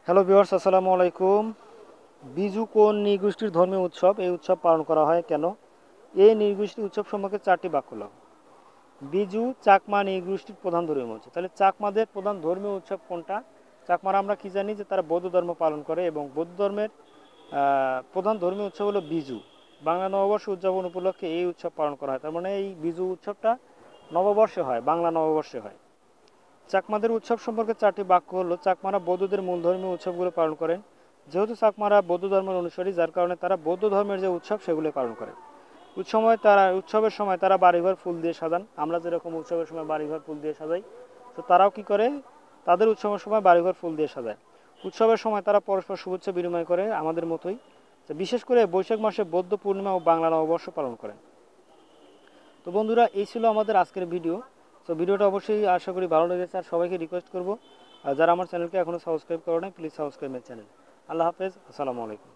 Hello viewers, আসসালামু আলাইকুম। বিজু কোন নৃগোষ্ঠীর ধর্মীয় উৎসব? এই উৎসব পালন করা হয় কেন? এই নৃগোষ্ঠীর উৎসব সম্পর্কে চারটি বাক্য লাও। বিজু চাকমা নৃগোষ্ঠীর প্রধান ধর্মীয় উৎসব। তাহলে চাকমাদের প্রধান ধর্মীয় উৎসব কোনটা? চাকমারা আমরা কি জানি যে তারা বৌদ্ধ ধর্ম পালন করে এবং বৌদ্ধ ধর্মের প্রধান ধর্মীয় উৎসব হলো বিজু। বাংলা নববর্ষ উদযাপন উপলক্ষে এই উৎসব পালন করা হয়। তার মানে এই বিজু উৎসবটা নববর্ষে হয়, বাংলা নববর্ষে হয়। চাকমাদের উৎসব সম্পর্কে চারটি বাক্য হলো: চাকমারা বৌদ্ধদের মূল ধর্মীয় উৎসবগুলো পালন করেন। যেহেতু চাকমারা বৌদ্ধ ধর্মের অনুসারী, যার কারণে তারা বৌদ্ধ ধর্মের যে উৎসব সেগুলো পালন করে। উৎসবের সময় তারা বাড়িঘর ফুল দিয়ে সাজান। আমরা যেরকম উৎসবের সময় বাড়িঘর ফুল দিয়ে সাজাই, তো তারাও কি করে, তাদের উৎসবের সময় বাড়িঘর ফুল দিয়ে সাজায়। উৎসবের সময় তারা পরস্পর শুভেচ্ছা বিনিময় করে আমাদের মতোই। বিশেষ করে বৈশাখ মাসে বৌদ্ধ পূর্ণিমা ও বাংলা নববর্ষ পালন করেন। তো বন্ধুরা, এই ছিল আমাদের আজকের ভিডিও। তো ভিডিওটা অবশ্যই আশা করি ভালো লেগেছে। আর সবাইকে রিকোয়েস্ট করবো, যারা আমার চ্যানেলকে এখনও সাবস্ক্রাইব করে নাই, প্লিজ সাবস্ক্রাইব মাই চ্যানেল। আল্লাহ হাফেজ, আসসালামু আলাইকুম।